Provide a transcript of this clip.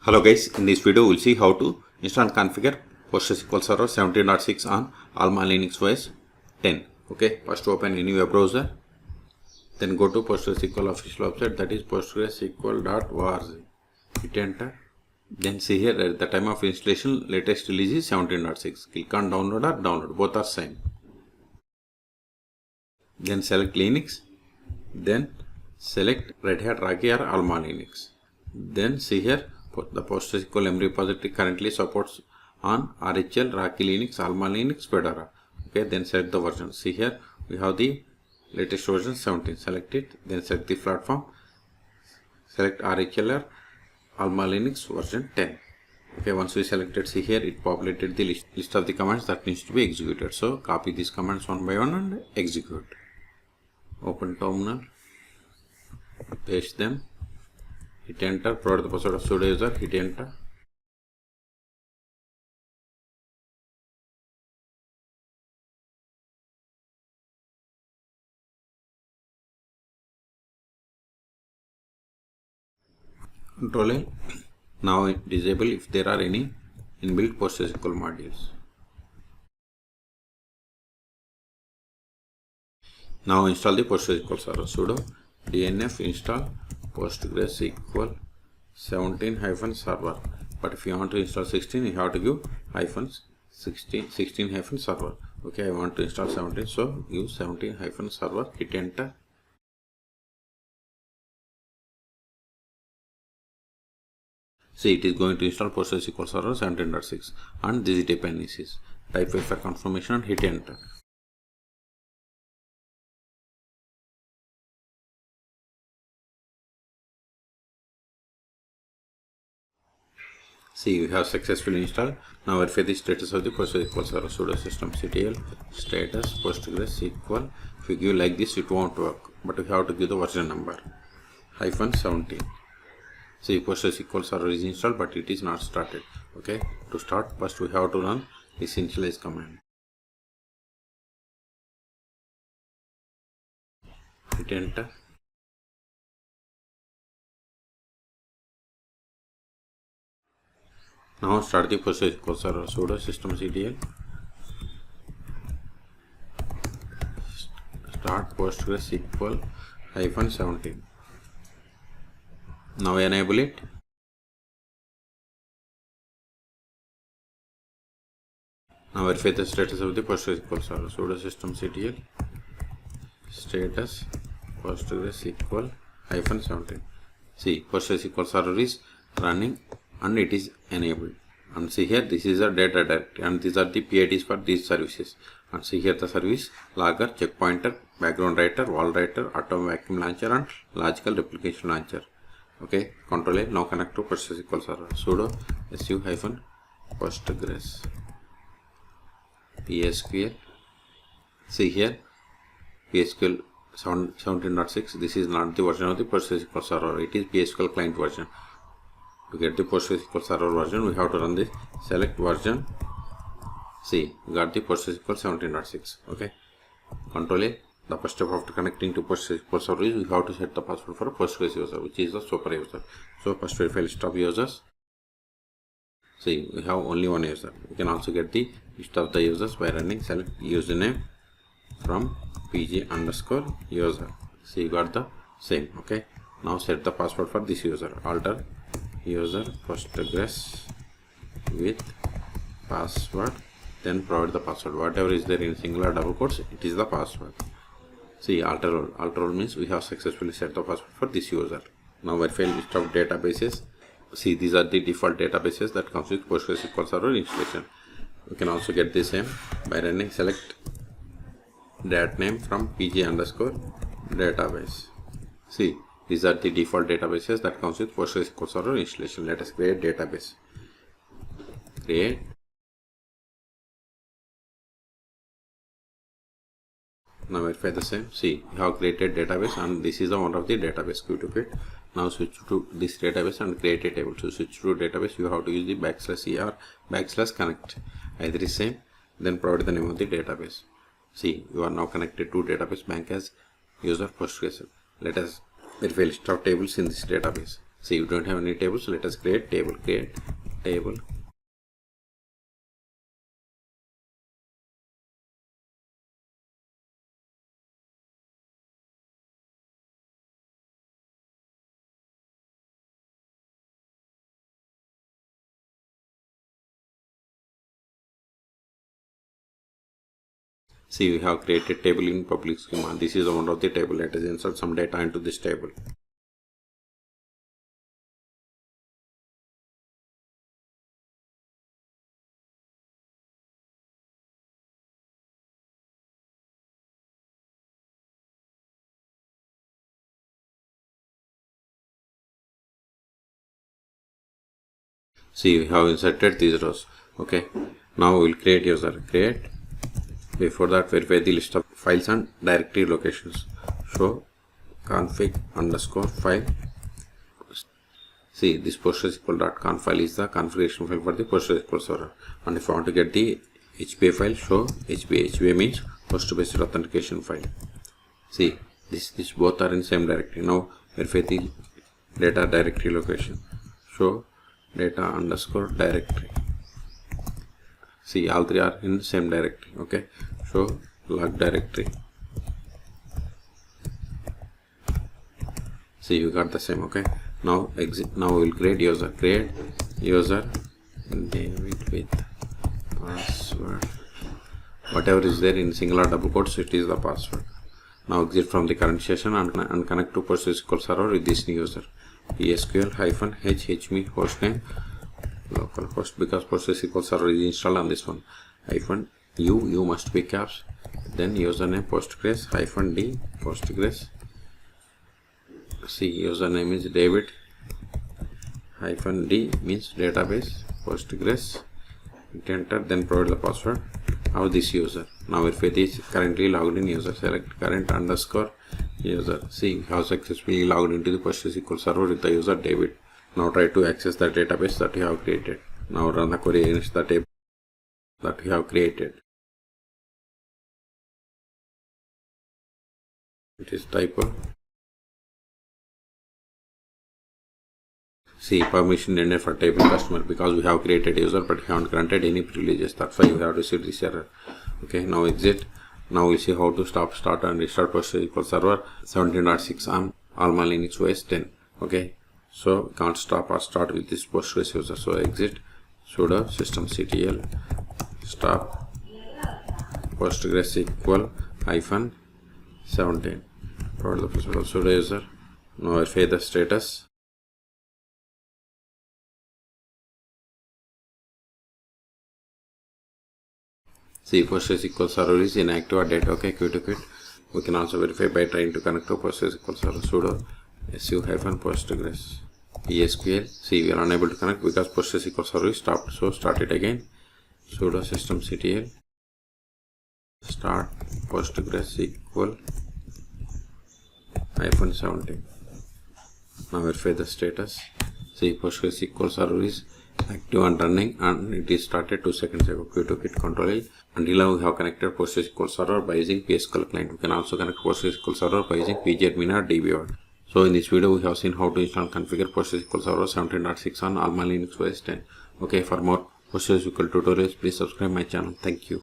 Hello guys, in this video we'll see how to install and configure PostgreSQL Server 17.6 on AlmaLinux OS 10. Okay, first open any web browser, then go to PostgreSQL official website, that is postgresql.org. Hit enter. Then see here at the time of installation latest release is 17.6. Click on download or download, both are same. Then select Linux, then select Red Hat Ragi or AlmaLinux. Then see here the PostgreSQL M repository currently supports on RHL, Raki Linux, AlmaLinux, Fedora. Okay, then select the version. See here we have the latest version 17. Select it, then select the platform. Select RHL or AlmaLinux version 10. Okay, once we selected, see here it populated the list of the commands that needs to be executed. So copy these commands one by one and execute. Open terminal, paste them. Hit enter, provide the password of sudo user, hit enter. Control A. Now disable if there are any inbuilt PostgreSQL modules. Now install the PostgreSQL server. Sudo dnf install PostgreSQL 17-server. But if you want to install 16, you have to give -16-server. Okay, I want to install 17, so give 17-server. Hit enter. See, it is going to install PostgreSQL Server 17.6 and these dependencies. Type for confirmation and hit enter. See, we have successfully installed. Now verify the status of the PostgreSQL Server. Sudo systemctl status PostgreSQL. If you give like this, it won't work, but we have to give the version number -17. See, PostgreSQL Server is installed, but it is not started. Okay, to start, first we have to run this initialize command. Hit enter. Now start the PostgreSQL Server. Sudo systemctl start PostgreSQL -17. Now enable it. Now verify the status of the PostgreSQL Server. Sudo systemctl status PostgreSQL -17. See, PostgreSQL Server is running and it is enabled. And see here, this is a data directory and these are the PIDs for these services. And see here the service logger, checkpointer, background writer, wall writer, auto vacuum launcher and logical replication launcher. Okay, Control A. Now connect to PostgreSQL Server. Sudo su-postgres PSQL. See here PSQL 17.6. This is not the version of the PostgreSQL Server. It is PSQL client version. To get the PostgreSQL Server version, we have to run this select version. See, we got the PostgreSQL 17.6. Okay, Control A. The first step after connecting to PostgreSQL Server is we have to set the password for a Postgres user, which is the super user. So first verify list of users. See, we have only one user. We can also get the list of the users by running select username from pg_user. See, you got the same. Okay, now set the password for this user. Alter user Postgres with password, then provide the password. Whatever is there in singular double quotes, it is the password. See, alter role. Alter role means we have successfully set the password for this user. Now verify list of databases. See, these are the default databases that comes with PostgreSQL Server installation. We can also get the same by running select dat name from pg_database. See, these are the default databases that comes with PostgreSQL Server installation. Let us create database. Create. Now verify the same. See, we have created database and this is the one of the database. Go to it. Now switch to this database and create a table. To switch to database, you have to use the /connect. Either is same, then provide the name of the database. See, you are now connected to database bank as user Postgres. Let us verify list of tables in this database. See, we don't have any tables, so let us create table. Create table. See, we have created table in public schema. This is one of the table. Let us insert some data into this table. See, we have inserted these rows. Okay, now we will create user. Create. Before that, verify the list of files and directory locations. Show config underscore file. See, this postgresql.conf file is the configuration file for the PostgreSQL server. And if I want to get the HBA file, show HBA. HBA means host-based authentication file. See, this both are in same directory. Now verify the data directory location. Show data underscore directory. See, all three are in same directory. Okay, show log directory. See, you got the same. Okay, now exit. Now we will create user. Create user David with password. Whatever is there in single or double quotes, it is the password. Now exit from the current session and connect to PostgreSQL server with this new user. PSQL-HHME hostname localhost, because PostgreSQL server is installed on this one. -u must be caps. Then username Postgres -d Postgres. See, username is David -d means database Postgres. Hit enter, then provide the password of this user. Now verify is currently logged in user. Select current underscore user. See, how successfully logged into the PostgreSQL server with the user David. Now try to access the database that you have created. Now run the query against the table that you have created. It is typo. See, permission ended for table customer, because we have created user but we haven't granted any privileges. That's why we have received this error. Okay, now exit. Now we see how to start and restart PostgreSQL server 17.6 on AlmaLinux OS 10. Okay, so we can't stop or start with this Postgres user. So exit, sudo systemctl stop PostgreSQL -17. Provide the password of sudo user. Now verify the status. See, PostgreSQL server is inactive or dead. Okay, quit. We can also verify by trying to connect to PostgreSQL server. Sudo su-postgres PSQL. See, we are unable to connect because PostgreSQL server is stopped. So start it again. Sudo systemctl start PostgreSQL -17. Now verify the status. See, PostgreSQL server is active and running, and it is started 2 seconds ago. Quit Control-A. Until now we have connected PostgreSQL server by using PSQL client. We can also connect PostgreSQL server by using pgadmin or db. So in this video we have seen how to install and configure PostgreSQL server 17.6 on AlmaLinux OS 10. Okay, for more PostgreSQL tutorials, please subscribe my channel. Thank you.